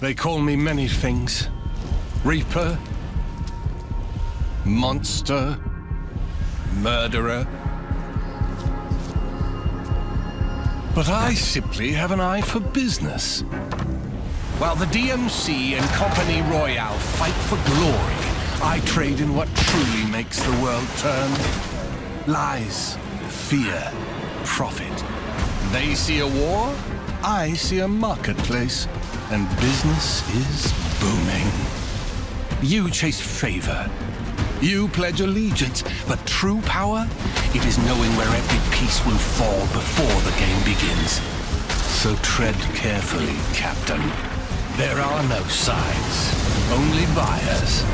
They call me many things. Reaper, monster, murderer. But I simply have an eye for business. While the DMC and Compagnie Royale fight for glory, I trade in what truly makes the world turn. Lies, fear, profit. They see a war, I see a marketplace, and business is booming. You chase favor. You pledge allegiance, but true power, it is knowing where every piece will fall before the game begins. So tread carefully, Captain. There are no sides, only buyers.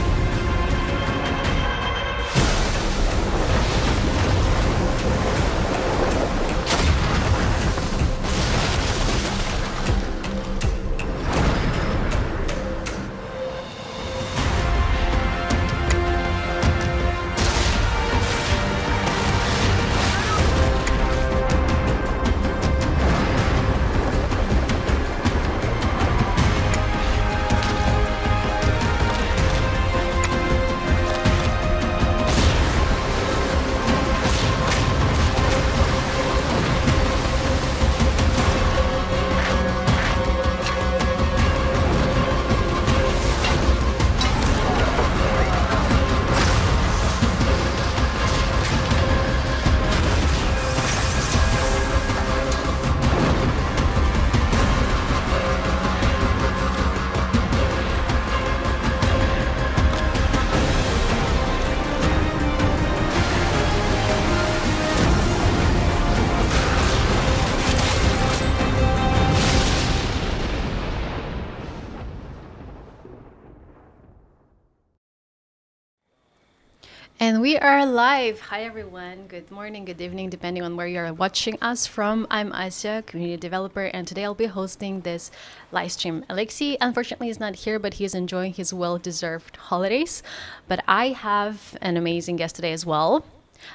And we are live. Hi, everyone. Good morning, good evening, depending on where you're watching us from. I'm Asya, community developer, and today I'll be hosting this live stream. Alexi, unfortunately, is not here, but he's enjoying his well-deserved holidays. But I have an amazing guest today as well.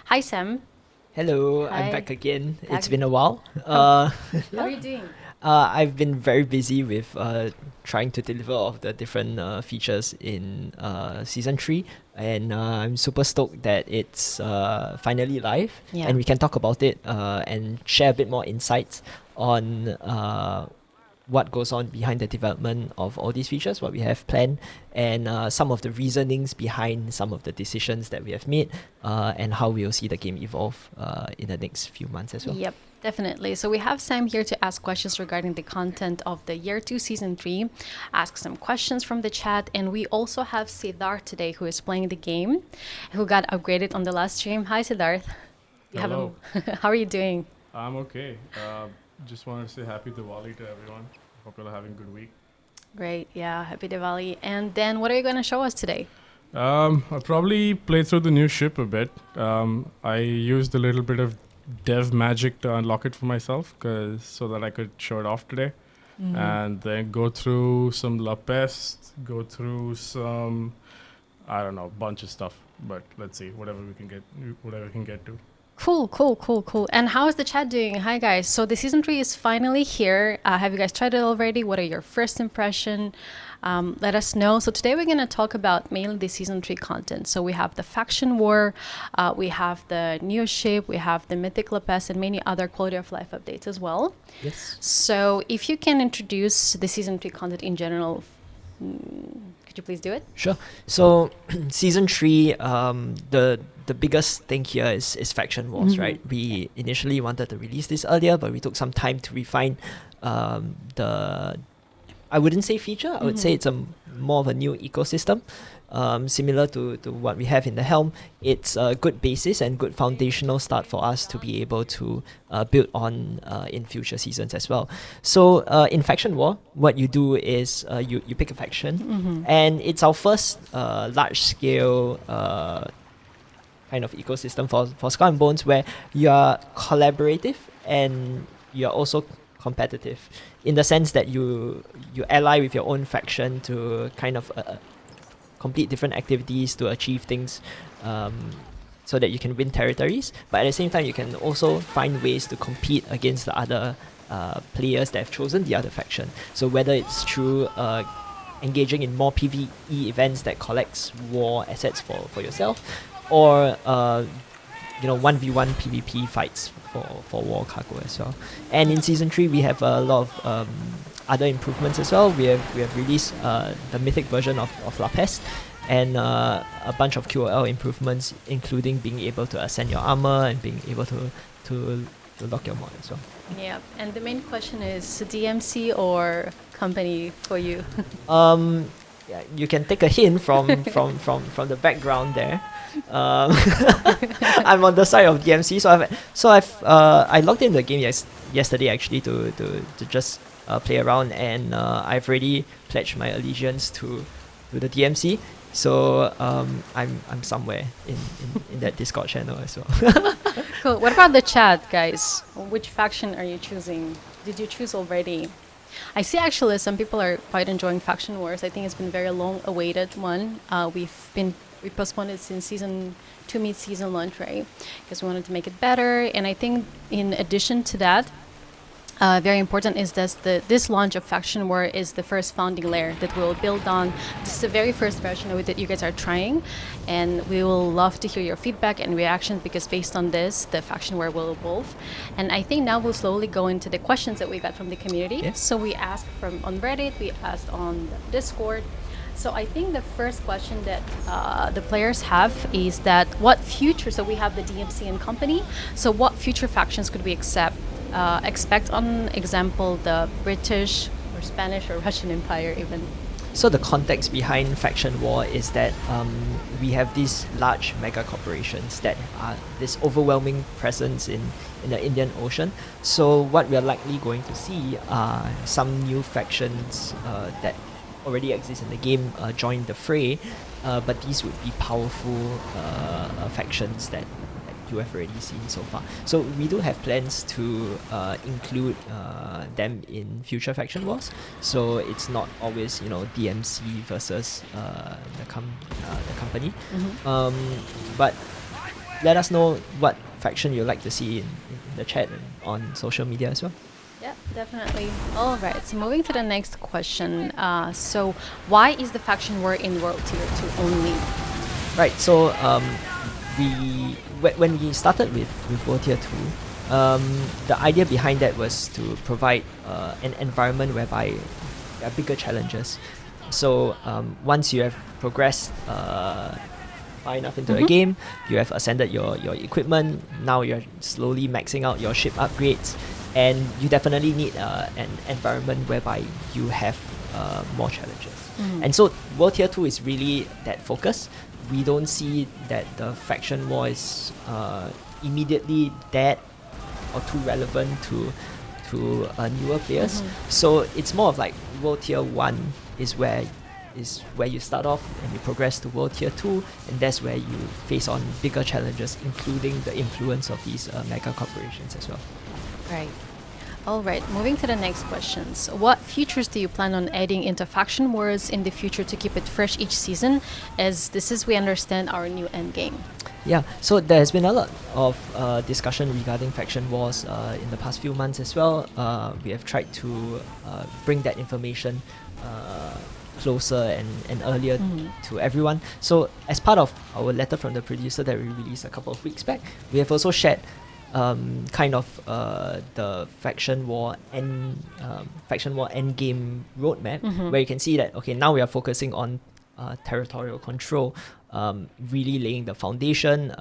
Hi, Sam. Hello, Hi. I'm back again. It's been a while. How are you doing? I've been very busy with trying to deliver all of the different features in Season 3. And I'm super stoked that it's finally live. Yeah. And we can talk about it and share a bit more insights on what goes on behind the development of all these features, what we have planned, and some of the reasonings behind some of the decisions that we have made, and how we'll see the game evolve in the next few months as well. Yep, definitely. So we have Sam here to ask questions regarding the content of the Year 2 Season 3, ask some questions from the chat, and we also have Siddharth today who is playing the game, who got upgraded on the last stream. Hi, Siddharth. Hello. How are you doing? I'm okay. Just wanted to say happy Diwali to everyone. Hope you're having a good week. Great, yeah, happy Diwali. And then what are you going to show us today? I'll probably play through the new ship a bit. I used a little bit of dev magic to unlock it for myself, so that I could show it off today. And then go through some La Peste, go through some, I don't know, bunch of stuff. But let's see, whatever we can get to. Cool. And how is the chat doing? Hi guys. So the season 3 is finally here. Have you guys tried it already? What are your first impression? Let us know. So today we're going to talk about mainly the season 3 content. So we have the faction war, we have the new ship, we have the mythic La Peste, and many other quality of life updates as well. Yes. So if you can introduce the season 3 content in general, could you please do it? Sure. So season 3, the biggest thing here is faction wars, right? We initially wanted to release this earlier, but we took some time to refine the, I wouldn't say feature, I would say it's more of a new ecosystem. Similar to what we have in the Helm. It's a good basis and good foundational start for us to be able to build on in future seasons as well. So in Faction War, what you do is you pick a faction, and it's our first large-scale kind of ecosystem for Skull and Bones, where you are collaborative and you're also competitive, in the sense that you ally with your own faction to kind of complete different activities to achieve things, so that you can win territories, but at the same time you can also find ways to compete against the other players that have chosen the other faction. So whether it's through engaging in more PvE events that collects war assets for yourself, or 1v1 PvP fights for war cargo as well. And in season 3 we have a lot of other improvements as well. We have released the mythic version of La Peste, and a bunch of QOL improvements, including being able to ascend your armor and being able to lock your mod as well. Yeah, and the main question is DMC or company for you? Yeah, you can take a hint from the background there. I'm on the side of DMC, so I logged in the game yesterday actually to just play around, and I've already pledged my allegiance to the DMC. So I'm somewhere in that Discord channel as well. Cool. What about the chat, guys? Which faction are you choosing? Did you choose already? I see actually some people are quite enjoying Faction Wars. I think it's been very long awaited one. We postponed it since season 2 mid-season launch, right? Because we wanted to make it better. And I think in addition to that, very important is this launch of Faction War is the first founding layer that we'll build on. This is the very first version of it that you guys are trying, and we will love to hear your feedback and reactions, because based on this, the Faction War will evolve. And I think now we'll slowly go into the questions that we got from the community. Yes. So we asked on Reddit, we asked on Discord. So I think the first question that the players have is that what future, so we have the DMC and company, so what future factions could we expect, on example, the British or Spanish or Russian Empire even? So the context behind Faction War is that we have these large mega corporations that are this overwhelming presence in the Indian Ocean. So what we are likely going to see are some new factions that already exist in the game join the fray, but these would be powerful factions that you have already seen so far. So we do have plans to include them in future Faction Wars. So it's not always DMC versus the company. But let us know what faction you'd like to see in the chat and on social media as well. Yeah, definitely. All right, so moving to the next question. So why is the Faction War in World Tier 2 only? Right, so when we started with World Tier 2, the idea behind that was to provide an environment whereby there are bigger challenges. So once you have progressed far enough into the game, you have ascended your equipment, now you're slowly maxing out your ship upgrades, and you definitely need an environment whereby you have more challenges. And so World Tier 2 is really that focus. We don't see that the Faction War is immediately that or too relevant to to newer players. So it's more of like World Tier 1 is where you start off and you progress to World Tier 2, and that's where you face on bigger challenges, including the influence of these mega corporations as well. Right. All right, moving to the next questions. What features do you plan on adding into Faction Wars in the future to keep it fresh each season, as this is, we understand, our new end game? Yeah, so there has been a lot of discussion regarding Faction Wars in the past few months as well. We have tried to bring that information closer and earlier to everyone. So as part of our letter from the producer that we released a couple of weeks back, we have also shared the faction war end game roadmap, where you can see that okay, now we are focusing on territorial control, really laying the foundation,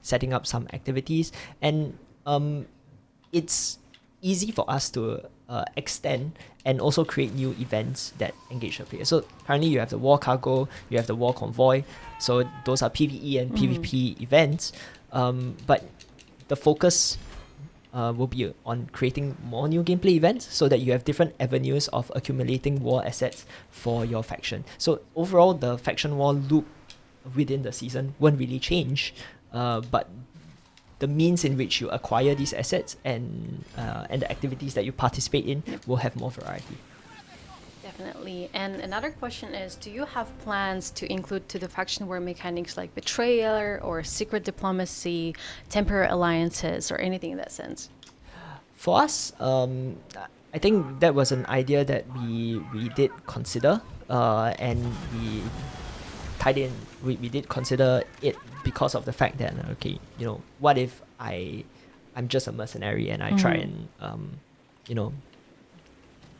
setting up some activities, and it's easy for us to extend and also create new events that engage the player. So currently you have the war cargo, you have the war convoy, so those are PvE and PvP events, but the focus will be on creating more new gameplay events so that you have different avenues of accumulating war assets for your faction. So overall, the faction war loop within the season won't really change, but the means in which you acquire these assets and the activities that you participate in will have more variety. Definitely. And another question is, do you have plans to include to the faction war mechanics like betrayal or secret diplomacy, temporary alliances, or anything in that sense? For us, I think that was an idea that we did consider, and we tied in. We did consider it because of the fact that okay, what if I'm just a mercenary and I try and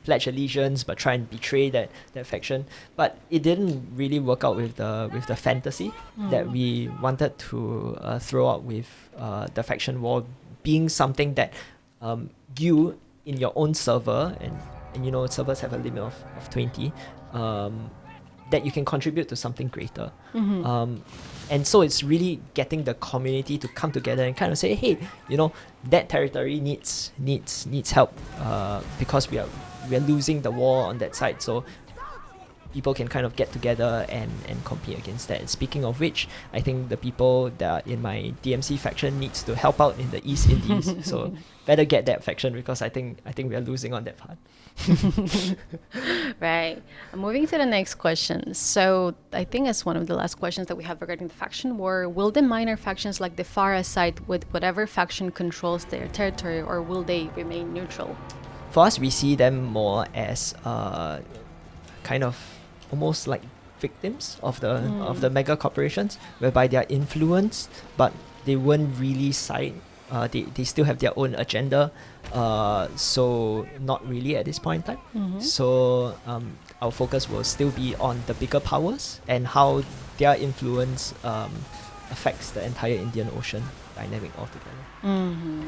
pledge allegiance but try and betray that faction, but it didn't really work out with the fantasy that we wanted to throw out with the faction war being something that you in your own server, and servers have a limit of 20, that you can contribute to something greater. And so it's really getting the community to come together and kind of say, hey, that territory needs help, because we are losing the war on that side. So people can kind of get together and compete against that. And speaking of which, I think the people that are in my DMC faction needs to help out in the East Indies. So better get that faction, because I think we are losing on that part. Right. Moving to the next question. So I think it's one of the last questions that we have regarding the faction war. Will the minor factions like the Farah side with whatever faction controls their territory, or will they remain neutral? For us, we see them more as kind of almost like victims of the mega corporations, whereby they are influenced, but they won't really side. They still have their own agenda, so not really at this point in time. So our focus will still be on the bigger powers and how their influence affects the entire Indian Ocean dynamic altogether.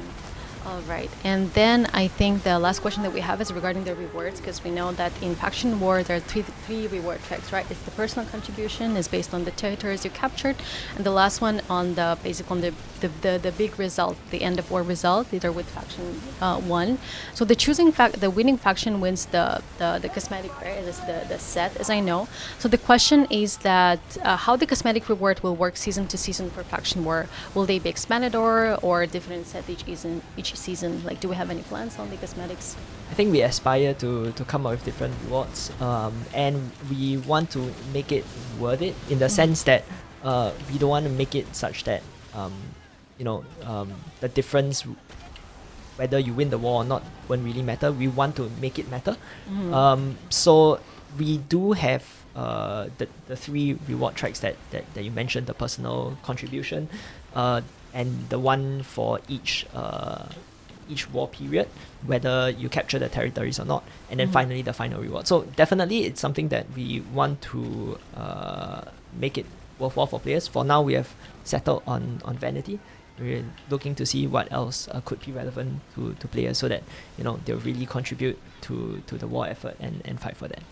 All right. And then I think the last question that we have is regarding the rewards, because we know that in Faction War there are three reward tracks, right? It's the personal contribution, is based on the territories you captured, and the last one on the big result, the end of war result, either with Faction 1. So the winning faction wins the cosmetic, right? It is the set, as I know. So the question is that how the cosmetic reward will work season to season for Faction War. Will they be expanded or different set each season? Like, do we have any plans on the cosmetics? I think we aspire to come up with different rewards, and we want to make it worth it in the sense that we don't want to make it such that the difference whether you win the war or not won't really matter. We want to make it matter. So we do have the three reward tracks that you mentioned, the personal contribution, and the one for each war period, whether you capture the territories or not, and then finally the final reward. So definitely it's something that we want to make it worthwhile for players. For now, we have settled on vanity. We're looking to see what else could be relevant to players, so that they'll really contribute to the war effort and fight for that.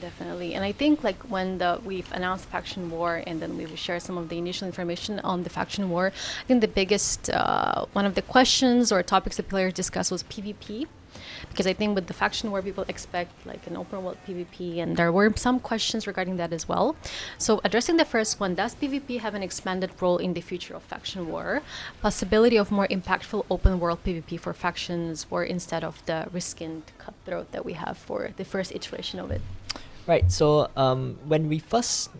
Definitely. And I think like when we've announced faction war and then we've shared some of the initial information on the faction war, I think the biggest one of the questions or topics that players discussed was PvP. Because I think with the faction war, people expect like an open world PvP, and there were some questions regarding that as well. So addressing the first one, does PvP have an expanded role in the future of faction war? Possibility of more impactful open world PvP for factions war instead of the reskinned cutthroat that we have for the first iteration of it? Right. So when we first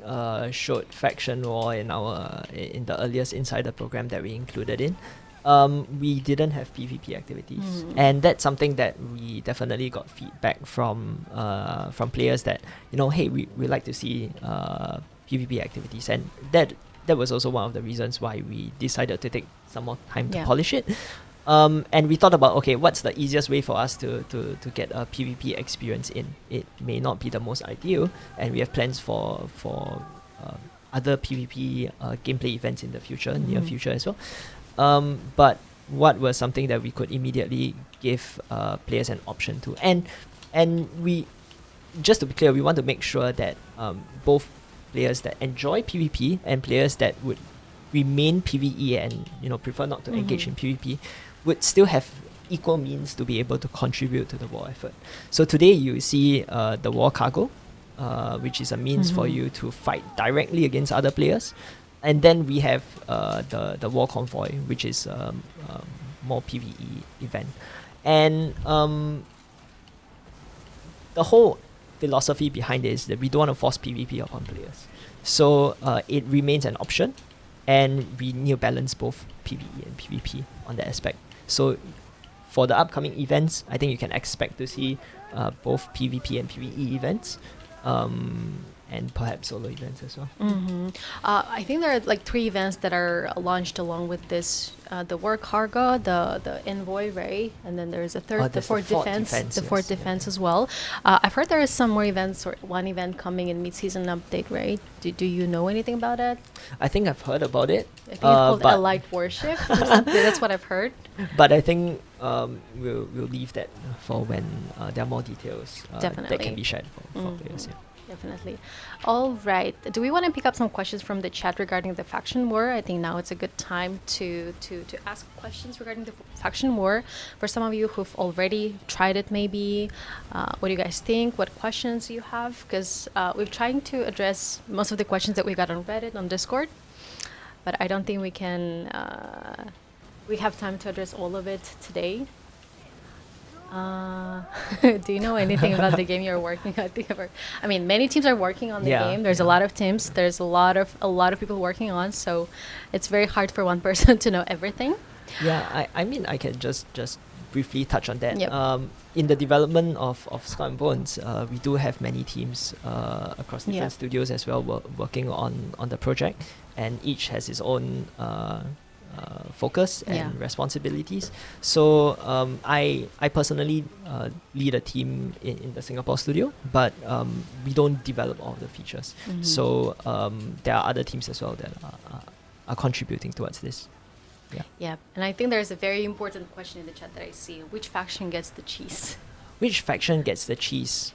showed faction war in the earliest insider program that we included in, we didn't have PvP activities, and that's something that we definitely got feedback from players that hey, we like to see PvP activities, and that was also one of the reasons why we decided to take some more time to polish it. And we thought about, okay, what's the easiest way for us to get a PvP experience in? It may not be the most ideal, and we have plans for other PvP gameplay events in the future, near future as well. But what was something that we could immediately give players an option to? And we, just to be clear, we want to make sure that both players that enjoy PvP and players that would remain PvE and prefer not to engage in PvP would still have equal means to be able to contribute to the war effort. So today you see the war cargo, which is a means for you to fight directly against other players. And then we have the war convoy, which is more PvE event. And the whole philosophy behind it is that we don't want to force PvP upon players. So it remains an option, and we need to balance both PvE and PvP on that aspect. So for the upcoming events, I think you can expect to see both PvP and PvE events. And perhaps solo events as well. I think there are like 3 events that are launched along with this: the war cargo, the envoy, right? And then there's a third, the fort defense, fort defense as well. I've heard there is some more events, or one event coming in mid-season update, right? Do you know anything about it? I think I've heard about it. I think it's called Allied Warship or something. That's what I've heard. But I think we'll leave that for when there are more details that can be shared for players. Yeah. Definitely. All right. Do we want to pick up some questions from the chat regarding the faction war? I think now it's a good time to ask questions regarding the faction war. For some of you who've already tried it, maybe, what do you guys think? What questions you have? Because we're trying to address most of the questions that we got on Reddit, on Discord, but I don't think we can. We have time to address all of it today. Do you know anything about the game you're working on? I mean, many teams are working on the game. There's a lot of teams. There's a lot of people working on. So it's very hard for one person to know everything. Yeah, I mean, I can just briefly touch on that. Yep. In the development of Skull and Bones, we do have many teams across different studios as well working on the project, and each has its own focus and responsibilities. So I personally lead a team in the Singapore studio, but we don't develop all the features. So there are other teams as well that are contributing towards this. Yeah, and I think there's a very important question in the chat that I see. Which faction gets the cheese? Which faction gets the cheese?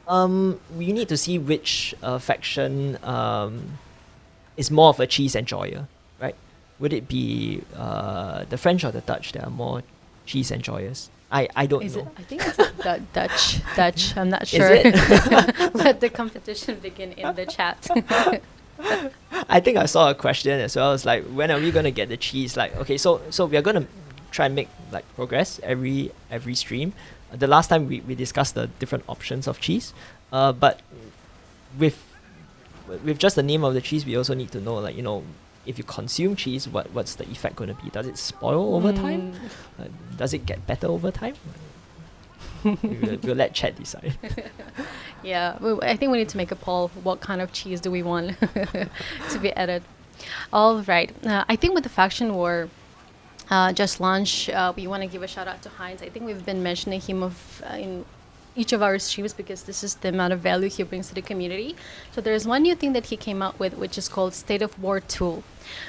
We need to see which faction is more of a cheese enjoyer, right? Would it be the French or the Dutch that are more cheese enjoyers? I don't know. I think it's Dutch. I'm not sure. Is it? Let the competition begin in the chat. I think I saw a question as well. It's like, when are we gonna get the cheese? Like, okay, so we are gonna try and make like progress every stream. The last time we discussed the different options of cheese, but with just the name of the cheese, we also need to know, like, if you consume cheese, what's the effect going to be? Does it spoil over time? Does it get better over time? We'll let chat decide. Yeah, I think we need to make a poll. What kind of cheese do we want to be added? All right. I think with the faction war just launched, we want to give a shout out to Heinz. I think we've been mentioning him in each of our streams because this is the amount of value he brings to the community. So there's one new thing that he came out with, which is called State of War Tool.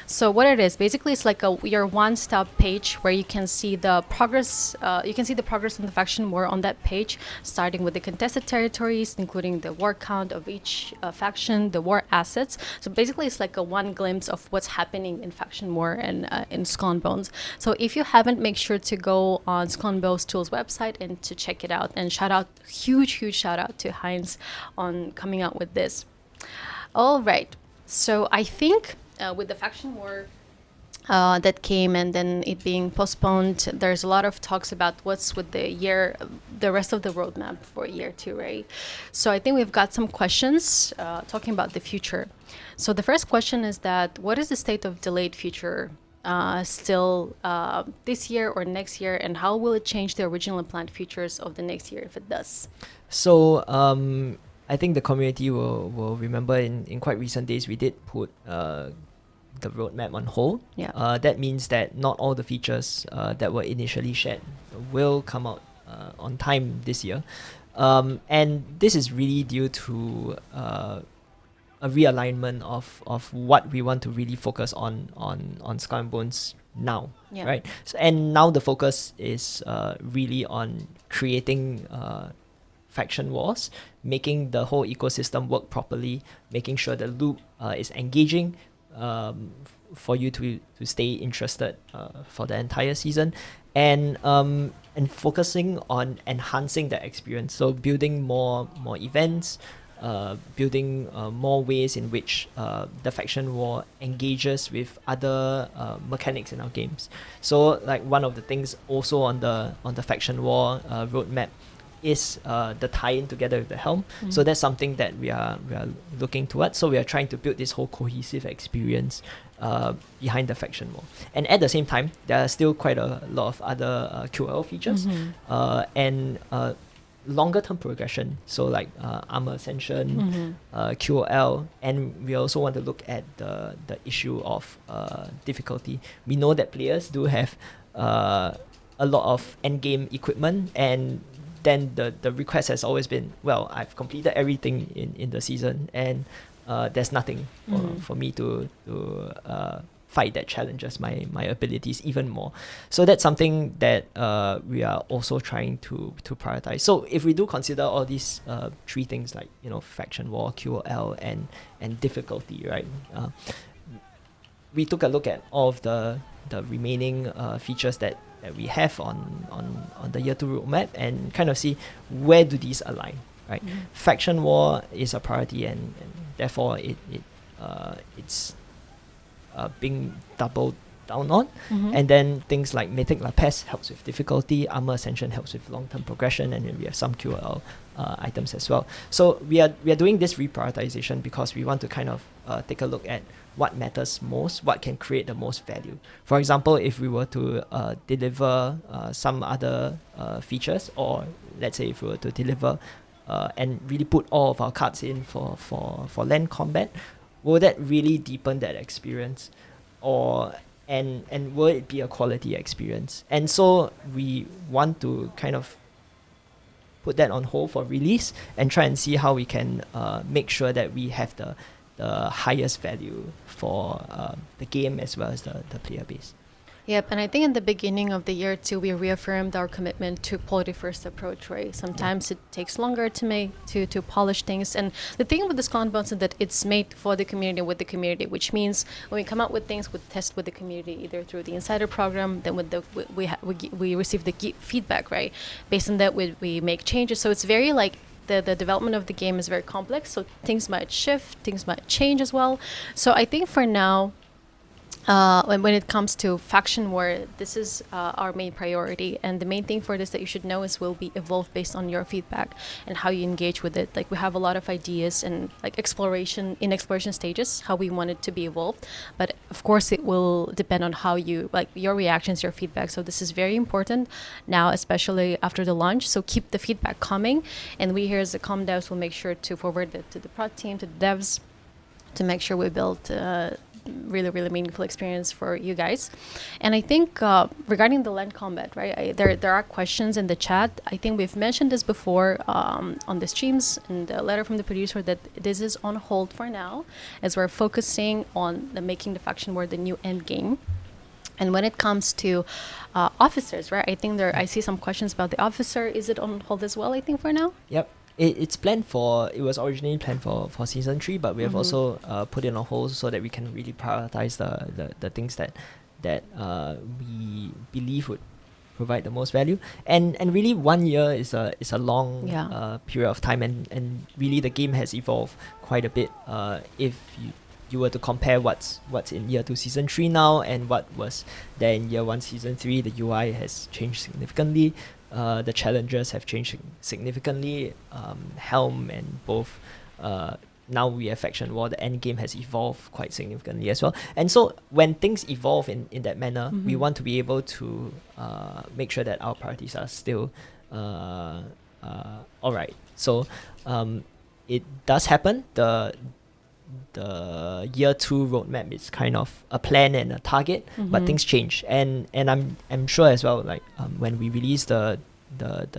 So what it is, basically, it's like your one-stop page where you can see the progress. You can see the progress in the faction war on that page, starting with the contested territories, including the war count of each faction, the war assets. So basically, it's like a one glimpse of what's happening in faction war and in Skull and Bones. So if you haven't, make sure to go on Skull and Bones Tools website and to check it out. And huge shout out to Heinz on coming out with this. All right. So I think with the faction war that came and then it being postponed, there's a lot of talks about what's with the rest of the roadmap for year 2, right? So I think we've got some questions talking about the future. So the first question is that what is the state of delayed future still this year or next year, and how will it change the original planned features of the next year if it does? So I think the community will remember in quite recent days we did put the roadmap on hold. Yeah. That means that not all the features that were initially shared will come out on time this year. And this is really due to a realignment of what we want to really focus on Skull and Bones now, Yeah. right? So, and now the focus is really on creating faction wars, making the whole ecosystem work properly, making sure the loop is engaging for you to stay interested for the entire season, and focusing on enhancing the experience. So building more events, building more ways in which the faction war engages with other mechanics in our games. So like one of the things also on the faction war roadmap is the tie-in together with the helm. So that's something that we are looking towards. So we are trying to build this whole cohesive experience behind the faction war. And at the same time, there are still quite a lot of other QL features and longer term progression. So like armor ascension, QOL, and we also want to look at the issue of difficulty. We know that players do have a lot of endgame equipment, and then the request has always been, well, I've completed everything in the season, and there's nothing for me to fight that challenges my abilities even more. So that's something that we are also trying to prioritize. So if we do consider all these three things, like faction war, QOL, and difficulty, right? We took a look at all of the remaining features that we have on the year 2 roadmap and kind of see where do these align, right? Faction war is a priority, and therefore it's being doubled down on. And then things like Mythic La Peste helps with difficulty, Armor Ascension helps with long-term progression, and then we have some QL items as well. So we are doing this reprioritization because we want to kind of take a look at what matters most, what can create the most value. For example, if we were to deliver some other features, or let's say if we were to deliver and really put all of our cards in for land combat, will that really deepen that experience, and will it be a quality experience? And so we want to kind of put that on hold for release and try and see how we can make sure that we have the highest value for the game as well as the player base. Yep, and I think in the beginning of the year too, we reaffirmed our commitment to quality first approach, right? Sometimes it takes longer to polish things, and the thing with the Skull and Bones is that it's made for the community, with the community, which means when we come out with things, we test with the community either through the insider program, then with we receive the feedback, right? Based on that, we make changes. So it's very like the development of the game is very complex. So things might shift, things might change as well. So I think for now, when it comes to faction war, this is our main priority, and the main thing for this that you should know is will be evolved based on your feedback and how you engage with it. Like we have a lot of ideas and like exploration stages, how we want it to be evolved, but of course it will depend on how you like your reactions, your feedback. So this is very important now, especially after the launch. So keep the feedback coming, and we here as the devs will make sure to forward it to the prod team, to the devs, to make sure we build really, really meaningful experience for you guys. And I think regarding the land combat, right, there are questions in the chat. I think we've mentioned this before on the streams and the letter from the producer that this is on hold for now as we're focusing on making the faction war the new end game. And when it comes to officers, right, I think I see some questions about the officer. Is it on hold as well, I think, for now? Yep. It's planned it was originally planned for season 3, but we have also put it on hold so that we can really prioritize the things that we believe would provide the most value. And really 1 year is a long period of time, and really the game has evolved quite a bit. If you were to compare what's in year 2 season 3 now and what was there in year 1 season 3, the UI has changed significantly. The challenges have changed significantly. Helm and both. Now we have faction war. The end game has evolved quite significantly as well. And so when things evolve in that manner, we want to be able to make sure that our priorities are still alright. So it does happen. The year 2 roadmap is kind of a plan and a target, but things change, and I'm sure as well, like when we release the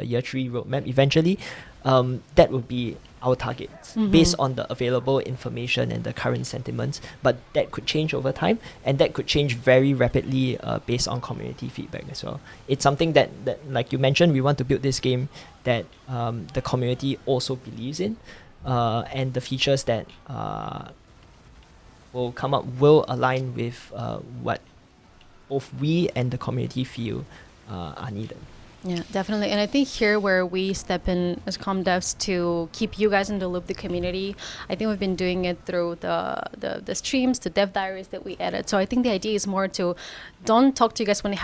year 3 roadmap eventually, that will be our targets based on the available information and the current sentiments, but that could change over time, and that could change very rapidly based on community feedback as well. It's something that like you mentioned, we want to build this game that the community also believes in. And the features that will come up will align with what both we and the community feel are needed. Yeah, definitely. And I think here where we step in as comm devs to keep you guys in the loop, the community, I think we've been doing it through the streams, the dev diaries that we edit. So I think the idea is more to don't talk to you guys when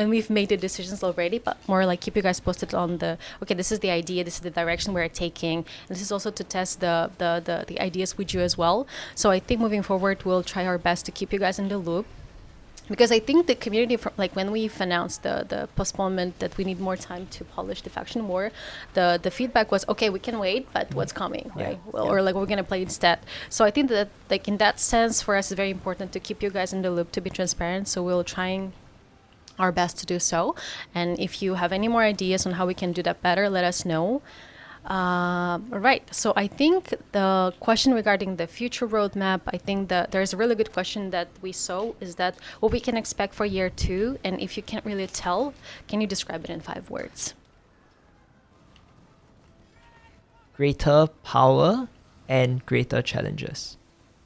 we've made the decisions already, but more like keep you guys posted on okay, this is the idea, this is the direction we're taking. And this is also to test the ideas with you as well. So I think moving forward, we'll try our best to keep you guys in the loop. Because I think the community, like when we've announced the postponement that we need more time to polish the faction war, the feedback was, okay, we can wait, but what's coming, right? Or like we're going to play instead. So I think that like in that sense for us it's very important to keep you guys in the loop, to be transparent. So we'll trying our best to do so. And if you have any more ideas on how we can do that better, let us know. Right. So I think the question regarding the future roadmap, I think that there's a really good question that we saw is that what we can expect for year 2, and if you can't really tell, can you describe it in 5 words? Greater power and greater challenges.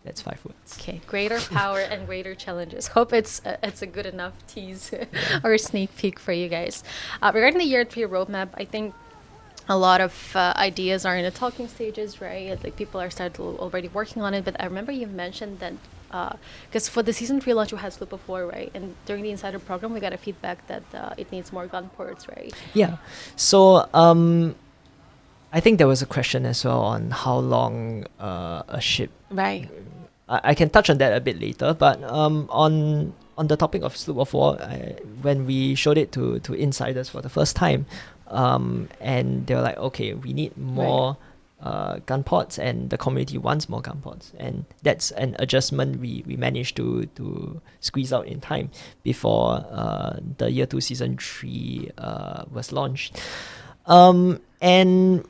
That's 5 words. Okay, greater power and greater challenges. Hope it's a good enough tease or a sneak peek for you guys. Regarding the year 3 roadmap, I think a lot of ideas are in the talking stages, right? Like people are already working on it. But I remember you mentioned that because for the season 3 launch we had Sloop of War, right? And during the insider program we got a feedback that it needs more gun ports, right? Yeah. So I think there was a question as well on how long a ship. Right. I can touch on that a bit later, but on the topic of Sloop of War, when we showed it to insiders for the first time. And they were like, okay, we need more gun ports, and the community wants more gun ports, and that's an adjustment we managed to squeeze out in time before the year 2 season 3 was launched. And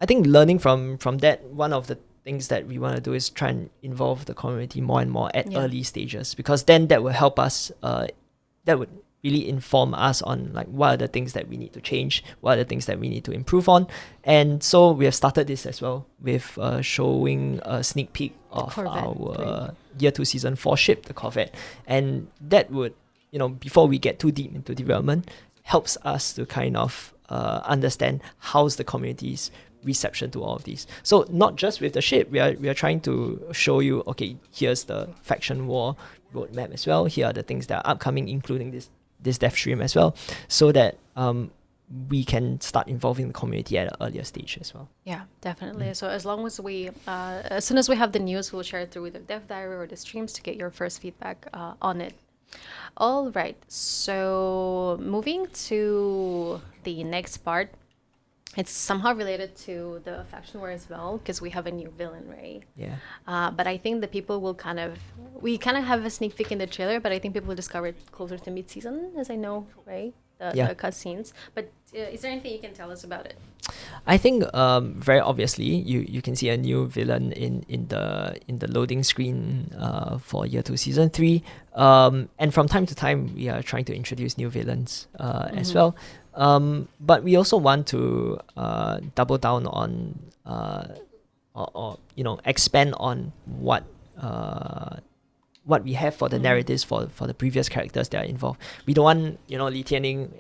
I think learning from that, one of the things that we want to do is try and involve the community more and more at early stages, because then that will help us, that would really inform us on like what are the things that we need to change, what are the things that we need to improve on. And so we have started this as well with showing a sneak peek of our year 2 season 4 ship, the Corvette. And that would, before we get too deep into development, helps us to kind of understand how's the community's reception to all of these. So not just with the ship, we are trying to show you, okay, here's the faction war roadmap as well. Here are the things that are upcoming, including this Devstream as well, so that we can start involving the community at an earlier stage as well. Yeah, definitely. So as long as as soon as we have the news, we'll share it through either Dev Diary or the streams to get your first feedback on it. All right. So moving to the next part, It's somehow related to the faction war as well, because we have a new villain, right? Yeah. But I think the people will we kind of have a sneak peek in the trailer, but I think people will discover it closer to mid-season, as I know, right? Yeah. The cutscenes. But is there anything you can tell us about it? I think very obviously you can see a new villain in the loading screen for Year 2 Season 3. And from time to time we are trying to introduce new villains as well. But we also want to double down on or expand on what we have for the narratives for the previous characters that are involved. We don't want Li Tianning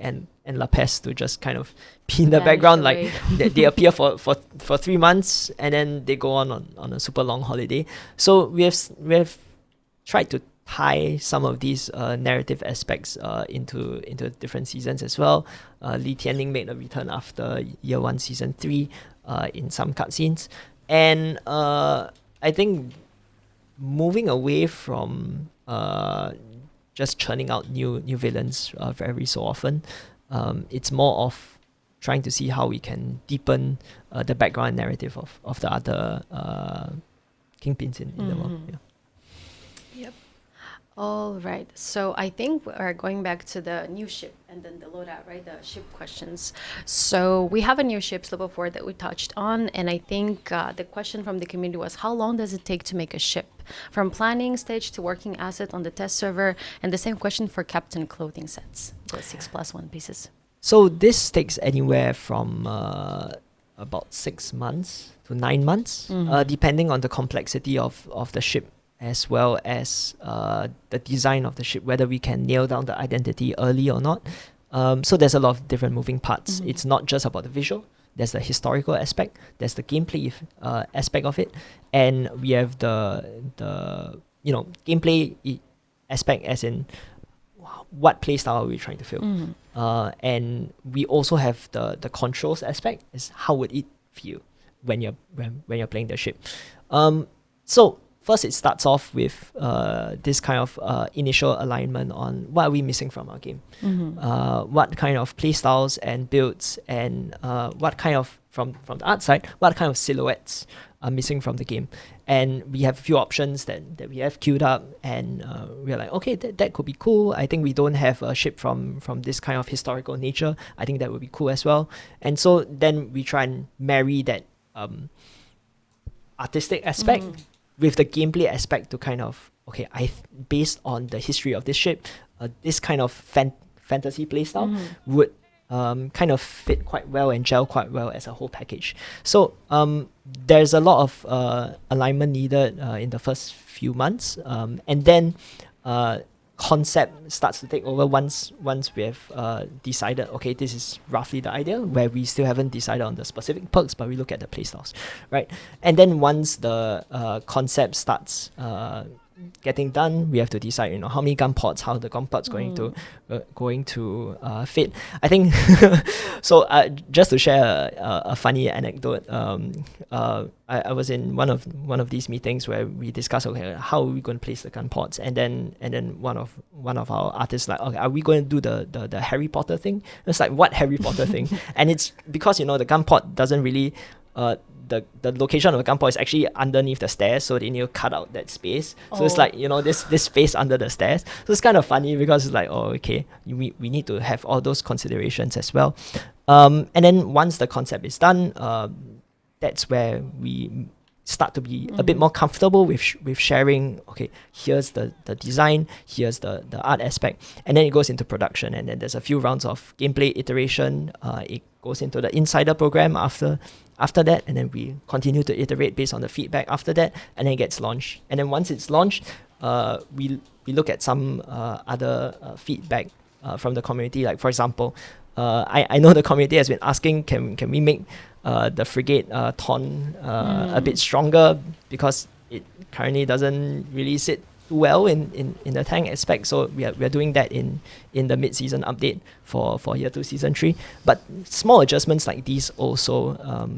and La Peste to just kind of be in the Vanish background, away. like they appear for 3 months and then they go on a super long holiday. So we have tried to tie some of these narrative aspects into different seasons as well. Li Tianning made a return after Year 1 Season 3 in some cutscenes, and I think moving away from just churning out new villains very so often, it's more of trying to see how we can deepen the background narrative of the other kingpins in the world. Yeah. All right. So I think we're going back to the new ship and then the loadout, right? The ship questions. So we have a new ship, Slip of 4, that we touched on. And I think the question from the community was, how long does it take to make a ship? From planning stage to working asset on the test server. And the same question for captain clothing sets, the 6+1 pieces. So this takes anywhere from about 6 months to 9 months, depending on the complexity of the ship, as well as the design of the ship, whether we can nail down the identity early or not. So there's a lot of different moving parts. It's not just about the visual. There's the historical aspect. There's the gameplay aspect of it, and we have the gameplay aspect, as in what playstyle are we trying to fill, and we also have the controls aspect. Is how would it feel when you're playing the ship. So first, it starts off with this kind of initial alignment on what are we missing from our game, what kind of playstyles and builds, and what kind of from the art side, what kind of silhouettes are missing from the game. And we have a few options that we have queued up, and we're like, okay, that could be cool. I think we don't have a ship from this kind of historical nature. I think that would be cool as well. And so then we try and marry that artistic aspect with the gameplay aspect to kind of, okay, based on the history of this ship, this kind of fantasy playstyle would kind of fit quite well and gel quite well as a whole package. So there's a lot of alignment needed in the first few months, and then concept starts to take over once we have decided, okay, this is roughly the idea, where we still haven't decided on the specific perks, but we look at the playstyles, right? And then once the concept starts getting done, we have to decide, how many gun ports, how the gun ports going to fit. I think so. Just to share a funny anecdote, I was in one of these meetings where we discussed, okay, how are we going to place the gun ports, and then one of our artists like, okay, are we going to do the Harry Potter thing? It's like, what Harry Potter thing? And it's because the gun port doesn't really the location of the gun port is actually underneath the stairs, so they need to cut out that space. So it's like, this space under the stairs. So it's kind of funny because it's like, oh, okay, we need to have all those considerations as well. And then once the concept is done, that's where we start to be a bit more comfortable with sharing, okay, here's the design, here's the art aspect, and then it goes into production, and then there's a few rounds of gameplay iteration. It goes into the insider program after that, and then we continue to iterate based on the feedback after that, and then it gets launched. And then once it's launched, we look at some other feedback from the community. Like, for example, I know the community has been asking, can we make the frigate ton a bit stronger, because it currently doesn't really sit well in the tank aspect. So we are doing that in the mid-season update for Year 2 Season 3. But small adjustments like these also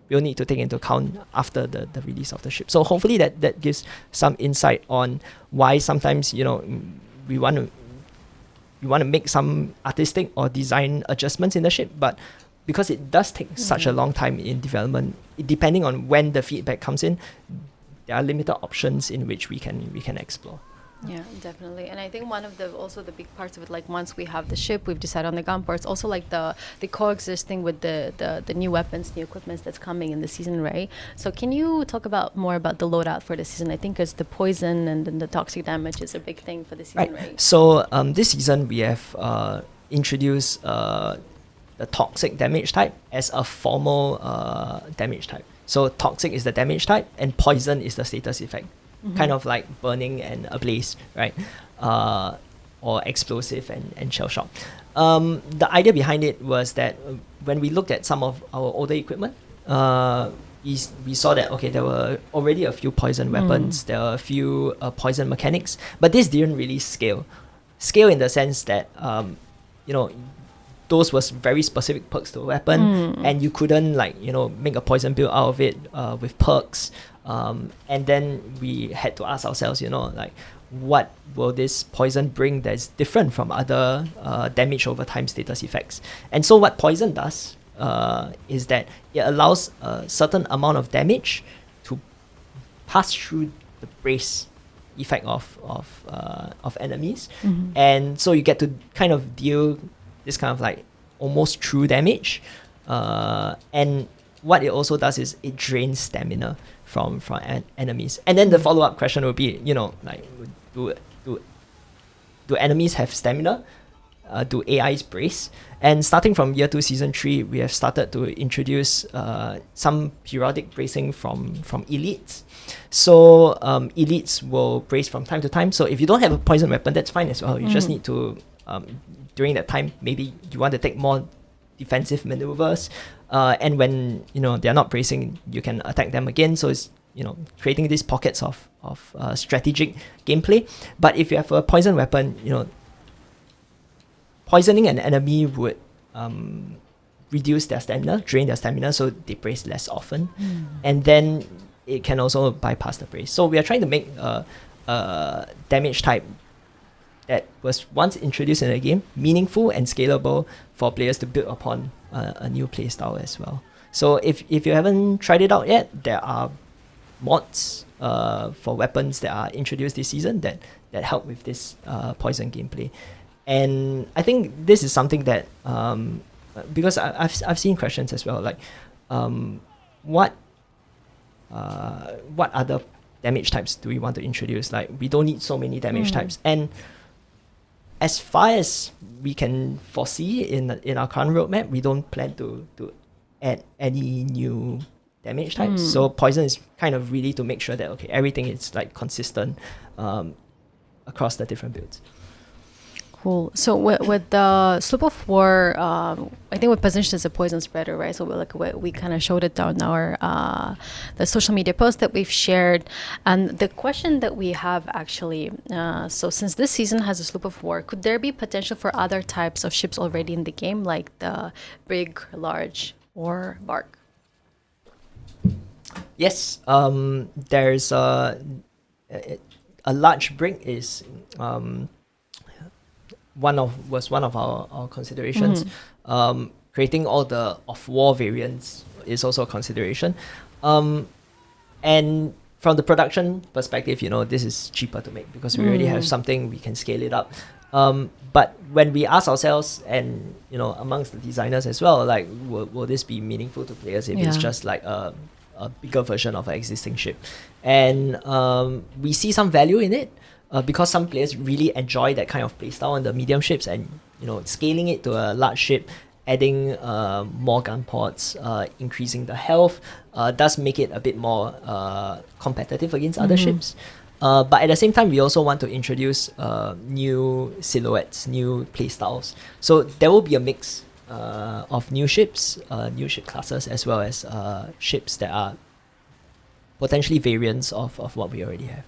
we'll need to take into account after the release of the ship. So hopefully that gives some insight on why sometimes we want to make some artistic or design adjustments in the ship, but because it does take such a long time in development, depending on when the feedback comes in, there are limited options in which we can explore. Yeah, definitely. And I think one of the also the big parts of it, like once we have the ship, we've decided on the gun parts, also like the coexisting with the new weapons, new equipments that's coming in the season, right? So can you talk about more about the loadout for the season? I think it's the poison and then the toxic damage is a big thing for the season, right? So this season we have introduced the toxic damage type as a formal damage type. So toxic is the damage type and poison is the status effect. Kind of like burning and ablaze, right? Or explosive and shell shock. The idea behind it was that when we looked at some of our older equipment, we saw that, okay, there were already a few poison weapons, there were a few poison mechanics, but this didn't really scale. Scale in the sense that, those was very specific perks to a weapon, and you couldn't make a poison build out of it with perks. And then we had to ask ourselves, what will this poison bring that's different from other damage over time status effects? And so what poison does is that it allows a certain amount of damage to pass through the brace effect of enemies, and so you get to kind of deal this kind of like almost true damage, and what it also does is it drains stamina from enemies. And then the follow-up question would be, do enemies have stamina? Do AIs brace? And starting from year 2 season 3, we have started to introduce some periodic bracing from elites. So elites will brace from time to time. So if you don't have a poison weapon, that's fine as well. You just need to during that time, maybe you want to take more defensive maneuvers, and when they are not bracing, you can attack them again. So it's creating these pockets of strategic gameplay. But if you have a poison weapon, poisoning an enemy would reduce their stamina, drain their stamina, so they brace less often, and then it can also bypass the brace. So we are trying to make a damage type that was once introduced in the game meaningful and scalable for players to build upon a new playstyle as well. So if you haven't tried it out yet, there are mods for weapons that are introduced this season that help with this poison gameplay. And I think this is something that because I've seen questions as well, like what other damage types do we want to introduce? Like, we don't need so many damage types. And as far as we can foresee in our current roadmap, we don't plan to add any new damage types. So poison is kind of really to make sure that everything is like consistent across the different builds. Cool. So with the Sloop of War, I think we positioned as a poison spreader, right? So we kind of showed it on our the social media post that we've shared. And the question that we have actually, so since this season has a Sloop of War, could there be potential for other types of ships already in the game, like the brig, large, or bark? Yes. There's a large brig is one of our considerations. Creating all the off-war variants is also a consideration. And from the production perspective, this is cheaper to make because we already have something, we can scale it up. But when we ask ourselves, and amongst the designers as well, like, will this be meaningful to players if it's just like a bigger version of an existing ship? And we see some value in it. Because some players really enjoy that kind of playstyle on the medium ships, and scaling it to a large ship, adding more gun ports, increasing the health, does make it a bit more competitive against other ships. But at the same time, we also want to introduce new silhouettes, new playstyles. So there will be a mix of new ships, new ship classes, as well as ships that are potentially variants of what we already have.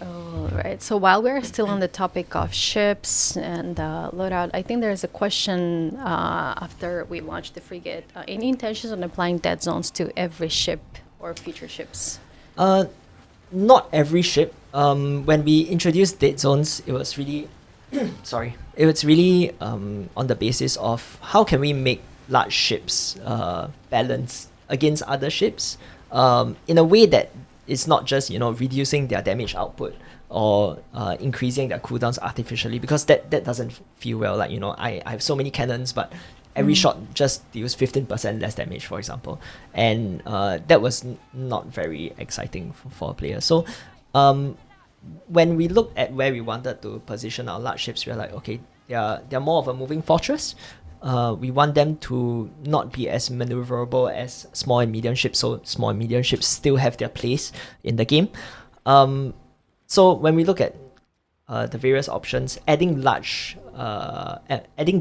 Oh, right. So while we're still on the topic of ships and loadout, I think there's a question after we launched the frigate. Any intentions on applying dead zones to every ship or future ships? Not every ship. When we introduced dead zones, it was really, it was really on the basis of how can we make large ships balance against other ships in a way that it's not just reducing their damage output or increasing their cooldowns artificially, because that doesn't feel well. Like I have so many cannons, but every shot just deals 15% less damage, for example, and that was not very exciting for a player. So when we looked at where we wanted to position our large ships, we were like, okay, they're more of a moving fortress. We want them to not be as maneuverable as small and medium ships, so small and medium ships still have their place in the game. So when we look at the various options, adding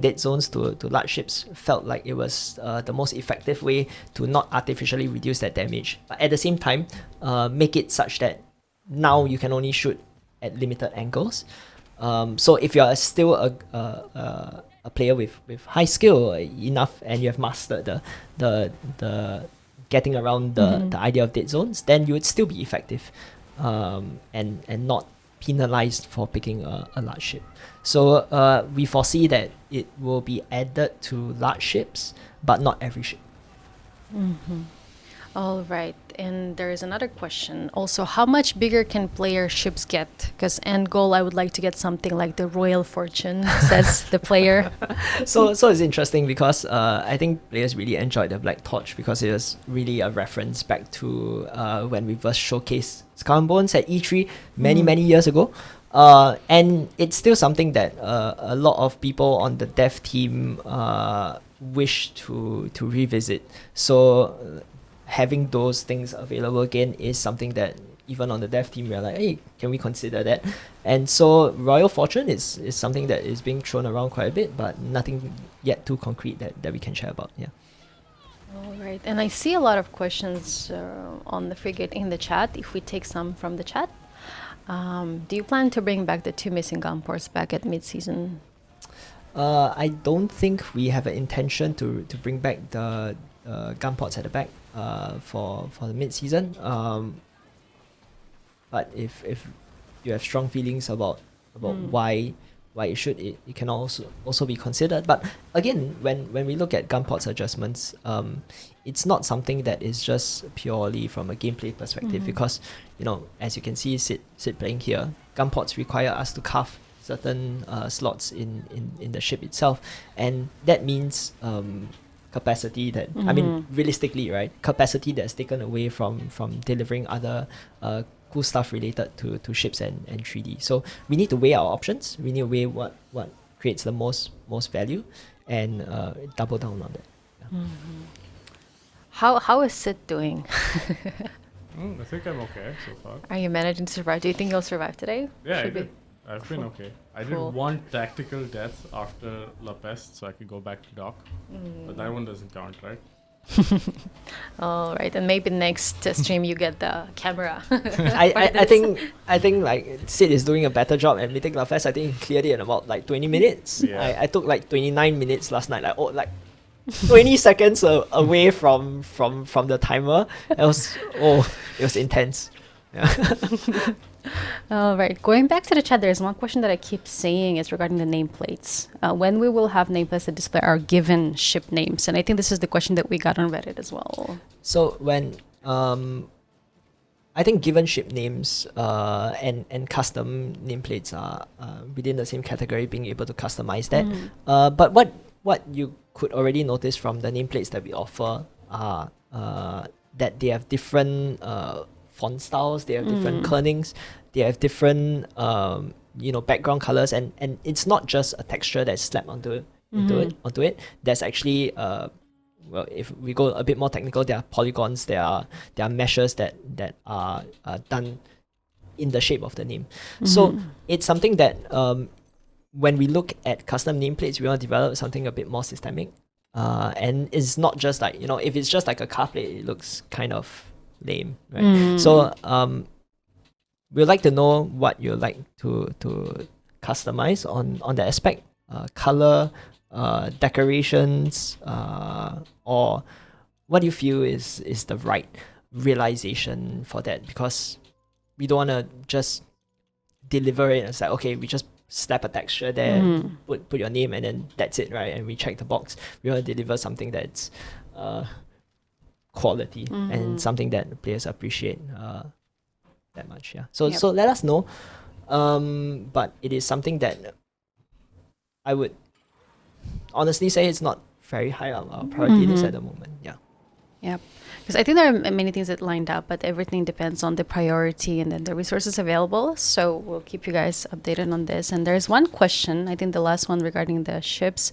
dead zones to large ships felt like it was the most effective way to not artificially reduce that damage, but at the same time make it such that now you can only shoot at limited angles. So if you're still a player with high skill enough and you have mastered the getting around the idea of dead zones, then you would still be effective and not penalized for picking a large ship. So we foresee that it will be added to large ships, but not every ship. All right, and there is another question. Also, how much bigger can player ships get? Because end goal, I would like to get something like the Royal Fortune, says the player. So it's interesting because I think players really enjoyed the Black Torch because it was really a reference back to when we first showcased Skull and Bones at E3 many years ago. And it's still something that a lot of people on the dev team wish to revisit. So having those things available again is something that even on the dev team we're like, hey, can we consider that? And so Royal Fortune is something that is being thrown around quite a bit, but nothing yet too concrete that we can share about. Yeah. All right, and I see a lot of questions on the frigate in the chat. If we take some from the chat, do you plan to bring back the 2 missing gun ports back at mid-season? I don't think we have an intention to bring back the gun ports at the back for the mid-season. But if you have strong feelings about why it should, it can also be considered. But again, when we look at gun ports adjustments, it's not something that is just purely from a gameplay perspective, because as you can see Sid playing here, gun ports require us to carve certain slots in the ship itself, and that means capacity that I mean realistically, right, capacity that's taken away from delivering other cool stuff related to ships and 3D. So we need to weigh our options. We need to weigh what creates the most value and double down on that. Yeah. How is Sid doing? I think I'm okay so far. Are you managing to survive? Do you think you'll survive today? Yeah, Should I be. did. I've been okay. I Cool. did one tactical death after La Peste, so I could go back to dock. But that one doesn't count, right? All right, and maybe next stream you get the camera. I think like Sid is doing a better job at meeting La Fest. I think he cleared it in about like 20 minutes. Yeah. I took like 29 minutes last night. Like 20 seconds away from the timer. It was intense. Yeah. All right, going back to the chat, there's one question that I keep saying is regarding the nameplates. When we will have nameplates that display our given ship names, and I think this is the question that we got on Reddit as well. So when I think given ship names and custom nameplates are within the same category, being able to customize that. But what you could already notice from the nameplates that we offer are that they have different font styles, they have different kernings, they have different background colors, and it's not just a texture that's slapped onto it. There's actually well, if we go a bit more technical, there are polygons, there are meshes that are done in the shape of the name. So it's something that when we look at custom nameplates, we want to develop something a bit more systemic. And it's not just like, if it's just like a car plate, it looks kind of lame, right? So we'd like to know what you like to customize on that aspect, color, decorations, or what do you feel is the right realization for that? Because we don't want to just deliver it and say, okay, we just slap a texture there, put your name, and then that's it, right? And we check the box. We want to deliver something that's quality and something that players appreciate that much. Yeah. So Yep. so let us know. But it is something that I would honestly say it's not very high on our priority list at the moment. Yeah. Yep. Because I think there are many things that lined up, but everything depends on the priority and then the resources available. So we'll keep you guys updated on this. And there's one question, I think the last one regarding the ships.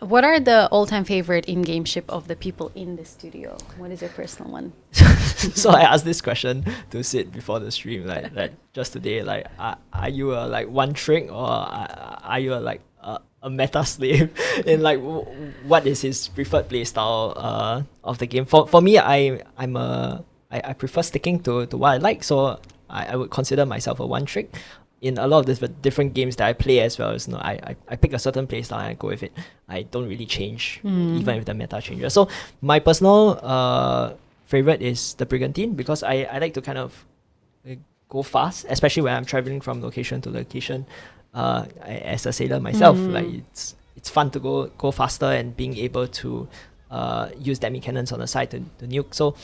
What are the all-time favorite in-game ship of the people in the studio? What is your personal one? So I asked this question to Sid before the stream, like just today, like are you a like one trick or are you a meta slave in like what is his preferred play style of the game? For me, I prefer sticking to what I like, so I would consider myself a one trick. In a lot of different games that I play as well, is, I pick a certain play style and I go with it. I don't really change even if the meta changes. So my personal favorite is the Brigantine, because I like to kind of go fast, especially when I'm traveling from location to location. As a sailor myself, like it's fun to go faster and being able to use demi cannons on the side to nuke. So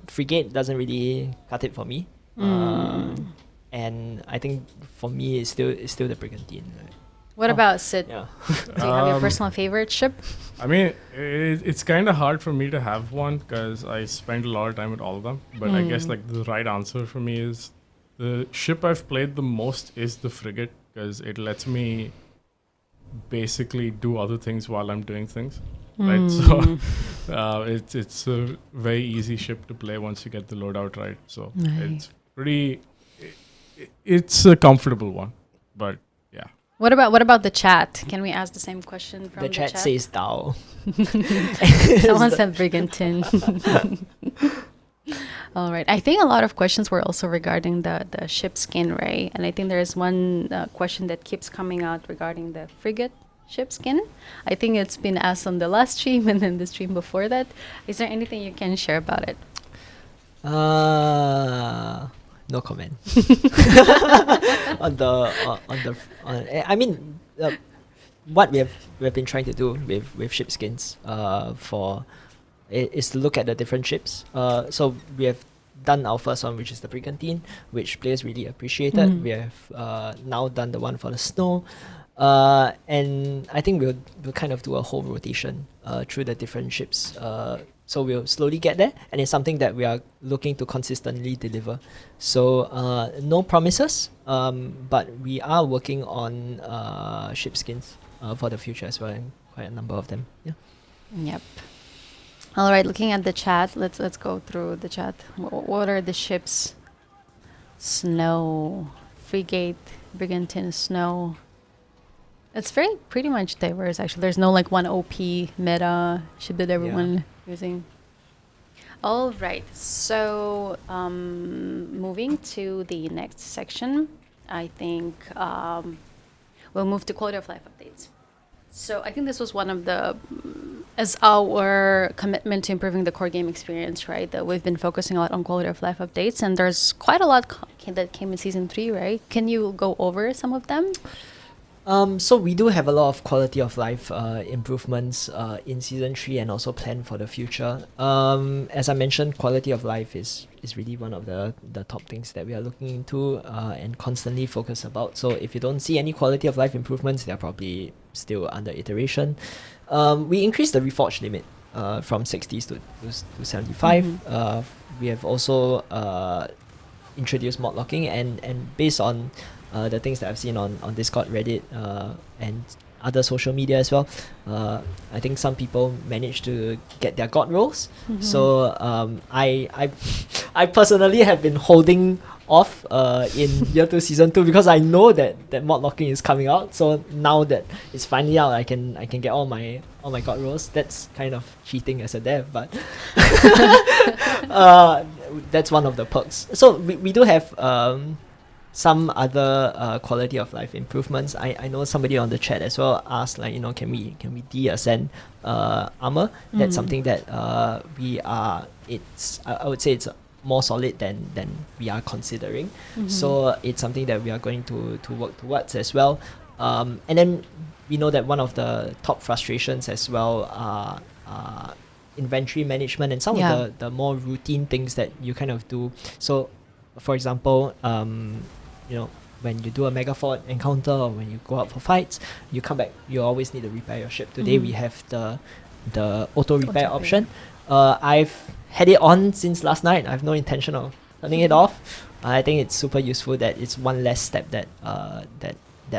frigate doesn't really cut it for me. And I think for me it's still the Brigantine. Right? What about Sid? Yeah. Do you have your personal favorite ship? I mean, it's kind of hard for me to have one because I spend a lot of time with all of them. But I guess like the right answer for me is the ship I've played the most is the frigate, because it lets me basically do other things while I'm doing things. Right, so it's a very easy ship to play once you get the loadout right. So it's pretty. It's a comfortable one, but yeah. What about the chat? Can we ask the same question from The chat says Dao. Someone said Brigantine. All right. I think a lot of questions were also regarding the ship skin, right? And I think there is one question that keeps coming out regarding the frigate ship skin. I think it's been asked on the last stream and then the stream before that. Is there anything you can share about it? No comment. I mean, what we have been trying to do with ship skins is to look at the different ships. So we have done our first one, which is the Brigantine, which players really appreciated. We have now done the one for the Snow. And I think we'll kind of do a whole rotation through the different ships. So we'll slowly get there, and it's something that we are looking to consistently deliver. So no promises, but we are working on ship skins for the future as well, and quite a number of them. Yeah. Yep. All right, looking at the chat, let's go through the chat. What are the ships? Snow, frigate, Brigantine, Snow. It's pretty much diverse actually. There's no like one OP meta ship that everyone using. All right, so moving to the next section, I think we'll move to quality of life updates. So I think this was one of the, as our commitment to improving the core game experience, right? That we've been focusing a lot on quality of life updates, and there's quite a lot that came in season 3, right? Can you go over some of them? So we do have a lot of quality of life improvements in season 3 and also planned for the future. As I mentioned, quality of life is really one of the top things that we are looking into and constantly focus about. So if you don't see any quality of life improvements, they're probably still under iteration. We increased the reforge limit from 60s to 75. We have also introduced mod locking, and based on the things that I've seen on Discord, Reddit, and other social media as well, I think some people managed to get their god rolls. So I personally have been holding off in year 2 season 2 because I know that mod locking is coming out. So now that it's finally out, I can get all my god rolls. That's kind of cheating as a dev, but that's one of the perks. So we do have some other quality of life improvements. I know somebody on the chat as well asked, like, can we de-ascend armor? That's something that we are. I would say it's more solid than we are considering. So it's something that we are going to work towards as well. And then we know that one of the top frustrations as well are inventory management and some of the more routine things that you kind of do. So, for example, you know, when you do a megafort encounter or when you go out for fights, you come back, you always need to repair your ship. Today we have the auto repair option. I've had it on since last night. I have no intention of turning it off. I think it's super useful that it's one less step that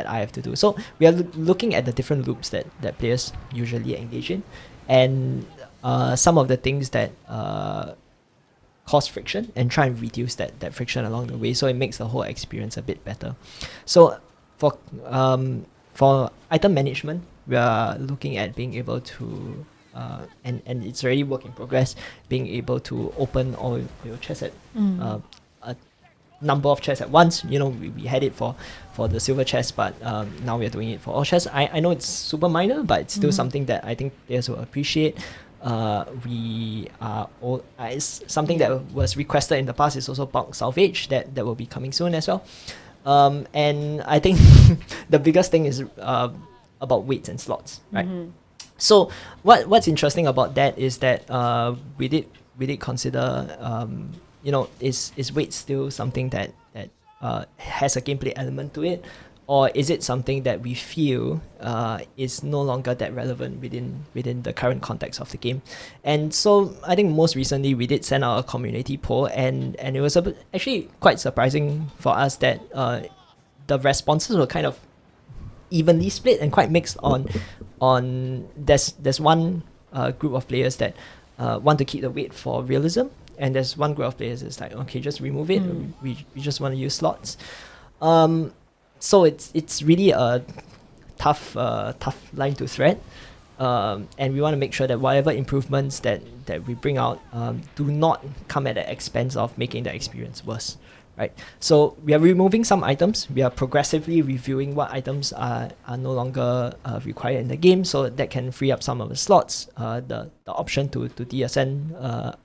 I have to do. So we are looking at the different loops that players usually engage in, and some of the things that cause friction, and try and reduce that friction along the way, so it makes the whole experience a bit better. So for item management, we are looking at being able to and it's already work in progress, being able to open all your chests at a number of chests at once. You know, we had it for the silver chest, but now we are doing it for all chests. I know it's super minor, but it's still something that I think players will appreciate. We are it's something that was requested in the past. Is also bulk salvage that will be coming soon as well. And I think the biggest thing is about weights and slots, right? So what's interesting about that is that we did consider you know, is weight still something that has a gameplay element to it, or is it something that we feel is no longer that relevant within the current context of the game? And so I think most recently we did send out a community poll, and it was actually quite surprising for us that the responses were kind of evenly split and quite mixed on there's one group of players that want to keep the weight for realism, and there's one group of players that's like, okay, just remove it. We just want to use slots. So it's really a tough line to thread, and we want to make sure that whatever improvements that we bring out do not come at the expense of making the experience worse, right? So we are removing some items. We are progressively reviewing what items are no longer required in the game, so that can free up some of the slots. The option to DSN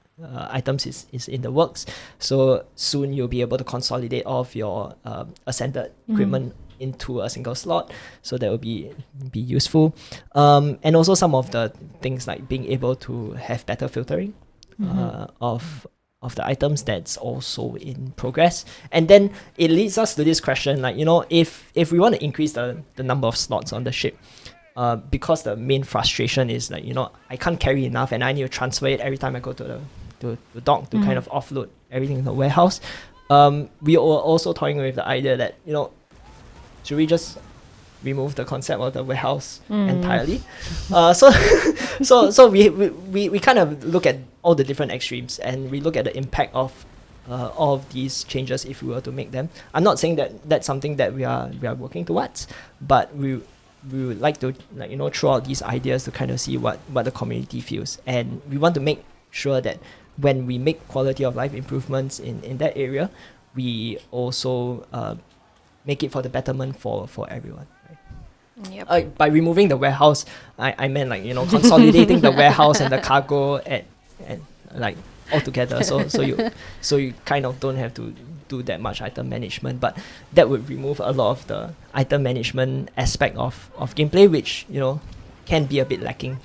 items is in the works, so soon you'll be able to consolidate all of your ascended equipment into a single slot, so that will be useful. And also some of the things like being able to have better filtering of the items, that's also in progress. And then it leads us to this question, like, you know, if we want to increase the number of slots on the ship, because the main frustration is like, you know, I can't carry enough and I need to transfer it every time I go to the dock to kind of offload everything in the warehouse. We are also toying with the idea that, you know, should we just remove the concept of the warehouse entirely? So we kind of look at all the different extremes, and we look at the impact of all of these changes if we were to make them. I'm not saying that that's something that we are working towards, but we would like to, like, you know, throw out these ideas to kind of see what the community feels, and we want to make sure that when we make quality of life improvements in that area, we also make it for the betterment for everyone. Right? Yep. By removing the warehouse, I meant, like, you know, consolidating the warehouse and the cargo at like all together. So you kind of don't have to do that much item management, but that would remove a lot of the item management aspect of gameplay, which, you know, can be a bit lacking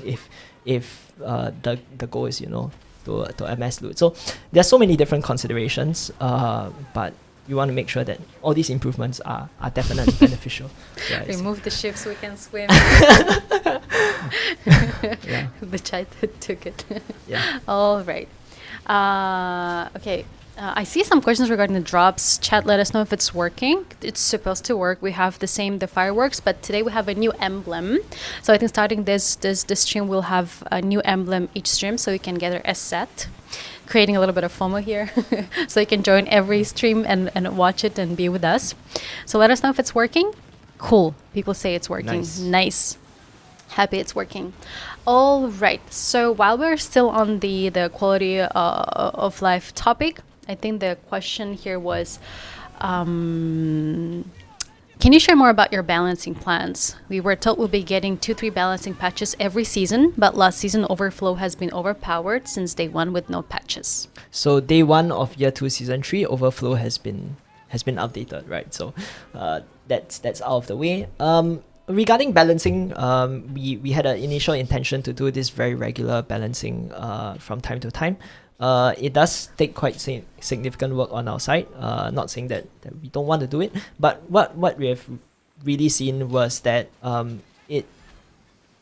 if the goal is, you know, to amass loot. So there's so many different considerations, but we want to make sure that all these improvements are definitely beneficial. Yeah, Remove the ship so we can swim. yeah. Which I took it. Yeah. All right. Okay. I see some questions regarding the drops. Chat, let us know if it's working. It's supposed to work. We have the fireworks, but today we have a new emblem. So I think starting this stream, we'll have a new emblem each stream, so you can gather a set. Creating a little bit of FOMO here, so you can join every stream and watch it and be with us. So let us know if it's working. Cool. People say it's working. Nice. Happy it's working. All right. So while we're still on the quality of life topic, I think the question here was, Can you share more about your balancing plans? We were told we'll be getting 2-3 balancing patches every season, but last season Overflow has been overpowered since day 1 with no patches. So day 1 of year 2 season 3, Overflow has been updated, right? So that's out of the way. Regarding balancing, we had an initial intention to do this very regular balancing from time to time. It does take quite significant work on our side. Not saying that we don't want to do it, but what we have really seen was that it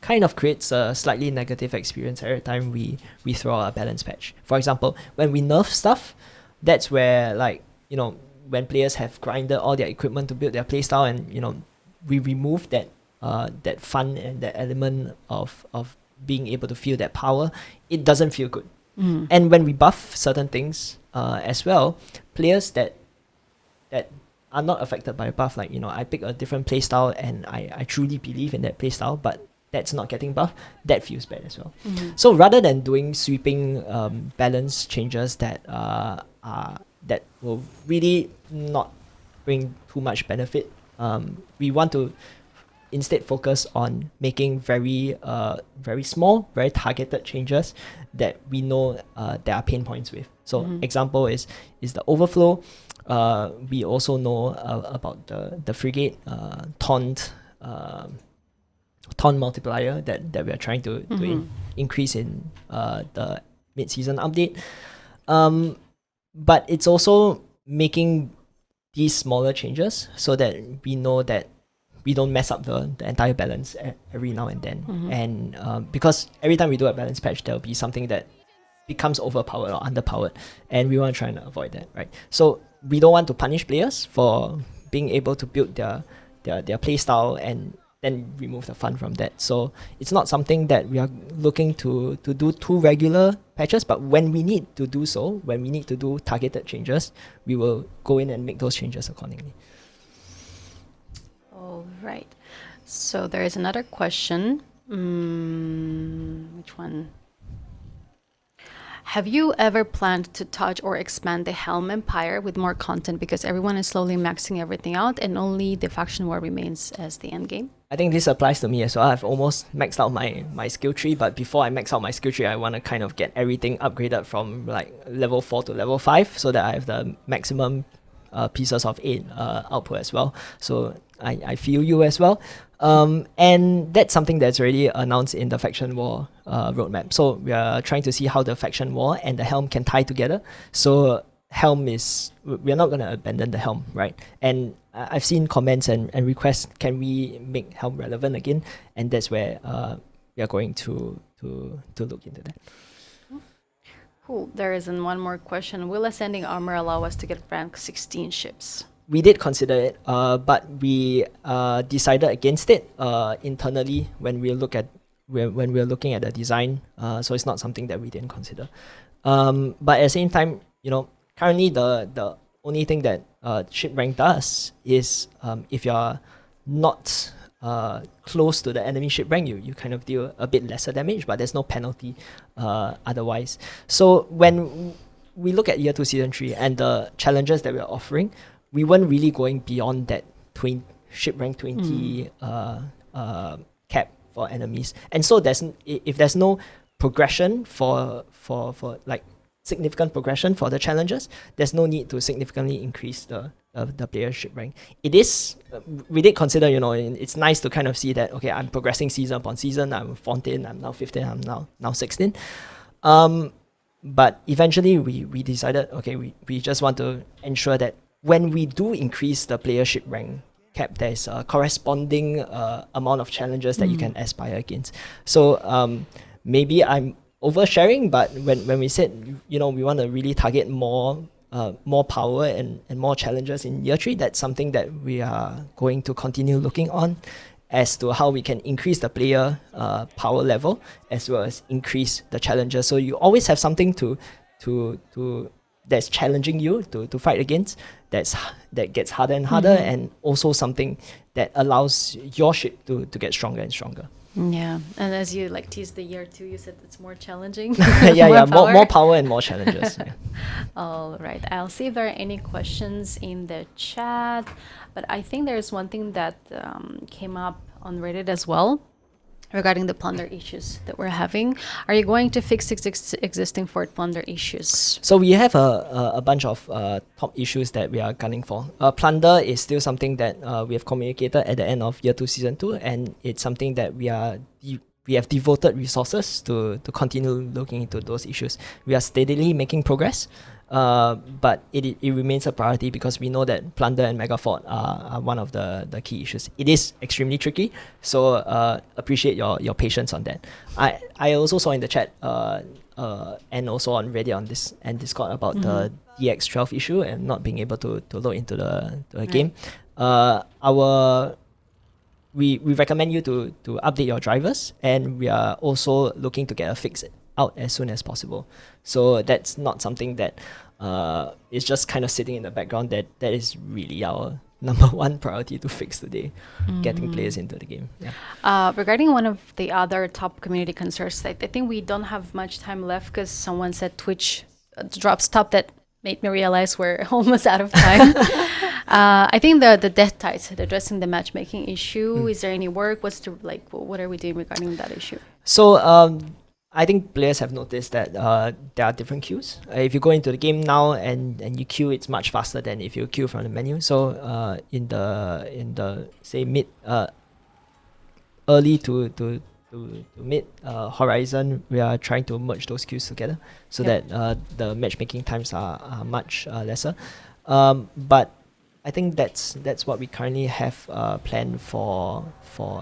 kind of creates a slightly negative experience every time we throw out a balance patch. For example, when we nerf stuff, that's where, like, you know, when players have grinded all their equipment to build their playstyle, and, you know, we remove that that fun and that element of being able to feel that power, it doesn't feel good. And when we buff certain things as well, players that are not affected by a buff, like, you know, I pick a different playstyle and I truly believe in that playstyle, but that's not getting buffed, that feels bad as well. So rather than doing sweeping balance changes that that will really not bring too much benefit, we want to instead focus on making very small, very targeted changes that we know there are pain points with. So example is the Overflow. We also know about the frigate taunt multiplier that we are trying to increase in the mid-season update. But it's also making these smaller changes so that we know that we don't mess up the entire balance every now and then. And because every time we do a balance patch, there'll be something that becomes overpowered or underpowered, and we want to try and avoid that, right? So we don't want to punish players for being able to build their playstyle and then remove the fun from that. So it's not something that we are looking to do 2 regular patches, but when we need to do so, when we need to do targeted changes, we will go in and make those changes accordingly. All right. So there is another question. Which one? Have you ever planned to touch or expand the Helm Empire with more content, because everyone is slowly maxing everything out and only the faction war remains as the end game? I think this applies to me as well. I've almost maxed out my skill tree, but before I max out my skill tree, I want to kind of get everything upgraded from like level 4 to level 5 so that I have the maximum pieces of 8 output as well. So I feel you as well. And that's something that's already announced in the faction war roadmap. So we are trying to see how the faction war and the helm can tie together. So helm is, we're not going to abandon the helm, right? And I've seen comments and requests, can we make helm relevant again? And that's where we are going to look into that. Cool. There is one more question. Will ascending armor allow us to get rank 16 ships? We did consider it, but we decided against it internally when we look at when we're looking at the design. So it's not something that we didn't consider. But at the same time, you know, currently the only thing that ship rank does is if you're not close to the enemy ship rank, you kind of deal a bit lesser damage, but there's no penalty otherwise. So when we look at year 2 season 3 and the challenges that we're offering, we weren't really going beyond that ship rank 20 cap for enemies. And so if there's no progression for like significant progression for the challenges, there's no need to significantly increase the player ship rank. It is, we did consider, you know, it's nice to kind of see that, okay, I'm progressing season upon season, I'm 14, I'm now 15, I'm now 16. But eventually we decided, okay, we just want to ensure that when we do increase the player ship rank cap, there's a corresponding amount of challenges that you can aspire against. So maybe I'm oversharing, but when we said, you know, we want to really target more power and more challenges in year 3, that's something that we are going to continue looking on as to how we can increase the player power level as well as increase the challenges. So you always have something to that's challenging you to fight against, that gets harder and harder, and also something that allows your ship to get stronger and stronger. Yeah, and as you like teased the year 2, you said it's more challenging. More power and more challenges. Yeah. All right, I'll see if there are any questions in the chat, but I think there's one thing that came up on Reddit as well regarding the plunder issues that we're having. Are you going to fix existing fort plunder issues? So we have a bunch of top issues that we are gunning for. Plunder is still something that we have communicated at the end of year 2 season 2, and it's something that we have devoted resources to continue looking into those issues. We are steadily making progress, but it remains a priority because we know that plunder and megafort are one of the key issues. It is extremely tricky, so appreciate your patience on that. I also saw in the chat and also on Reddit on this and Discord about the DX12 issue and not being able to load into the game. We recommend you to update your drivers, and we are also looking to get a fix out as soon as possible. So that's not something that is just kind of sitting in the background. That is really our number one priority to fix today, getting players into the game. Yeah. Regarding one of the other top community concerns, I think we don't have much time left because someone said Twitch dropped stop that made me realize we're almost out of time. I think the death tides, addressing the matchmaking issue. Is there any work? What are we doing regarding that issue? So I think players have noticed that there are different queues. If you go into the game now and you queue, it's much faster than if you queue from the menu. So in the say mid early to mid horizon, we are trying to merge those queues together so that the matchmaking times are much lesser. But I think that's what we currently have planned for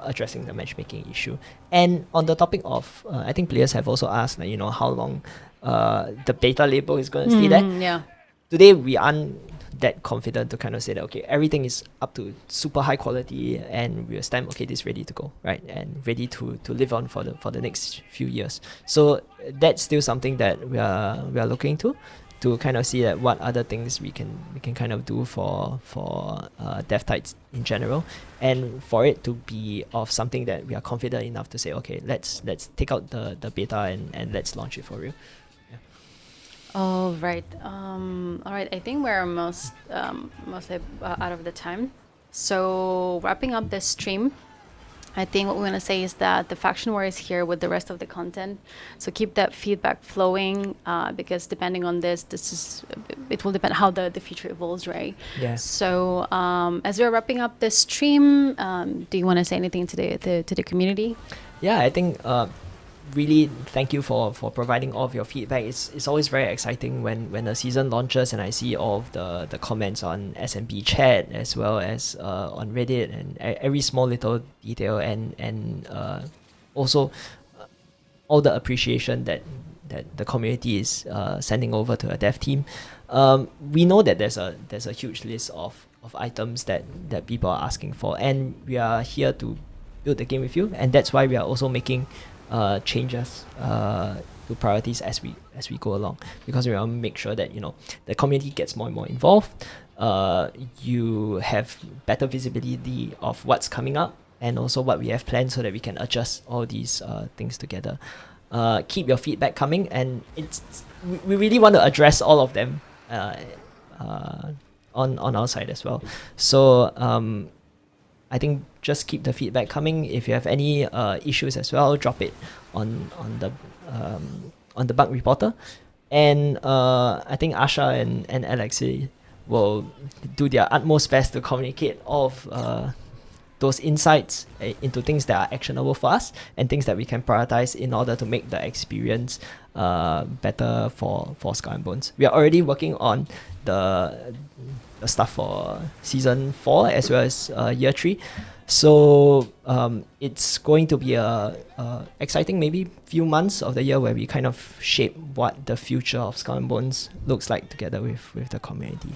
addressing the matchmaking issue. And on the topic of, I think players have also asked, how long the beta label is going to stay there. Yeah. Today we aren't that confident to kind of say that everything is up to super high quality and we'll stamp this ready to go, right, and ready to live on for the next few years. So that's still something that we are looking to kind of see that what other things we can kind of do for dev tides in general, and for it to be of something that we are confident enough to say, let's take out the beta and let's launch it for real. All right. I think we're mostly out of the time. So wrapping up this stream, I think what we want to say is that the faction war is here with the rest of the content. So keep that feedback flowing because depending on it will depend how the future evolves, right? Yeah. So as we're wrapping up this stream, do you want to say anything to the community? Yeah, I think really thank you for providing all of your feedback. It's always very exciting when a season launches and I see all of the comments on SMB chat as well as on Reddit and every small little detail and also all the appreciation that the community is sending over to a dev team. We know that there's a huge list of items that people are asking for, and we are here to build the game with you, and that's why we are also making changes to priorities as we go along, because we want to make sure that the community gets more and more involved. You have better visibility of what's coming up and also what we have planned, so that we can adjust all these things together. Keep your feedback coming, and we really want to address all of them on our side as well. So I think just keep the feedback coming. If you have any issues as well, drop it on the bug reporter. And I think Asha and Alexei will do their utmost best to communicate all of those insights into things that are actionable for us and things that we can prioritize in order to make the experience better for Skull and Bones. We are already working on the stuff for season 4 as well as year 3. So it's going to be a exciting maybe few months of the year where we kind of shape what the future of Skull and Bones looks like together with the community.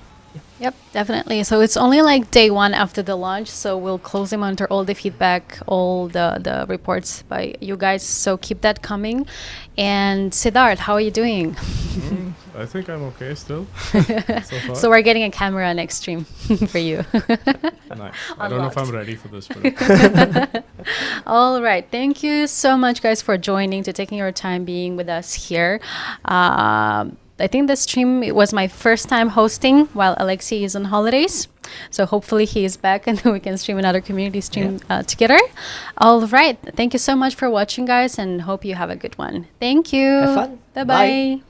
Yep, definitely. So it's only like day 1 after the launch, so we'll closely monitor all the feedback, all the reports by you guys, so keep that coming. And Siddharth, how are you doing? I think I'm okay still. So far. So we're getting a camera next stream for you. Nice. I don't know if I'm ready for this. But All right. Thank you so much, guys, for joining, to taking your time being with us here. I think this stream, it was my first time hosting while Alexi is on holidays. So hopefully he is back and we can stream another community stream together. All right. Thank you so much for watching, guys, and hope you have a good one. Thank you. Have fun. Bye-bye. Bye.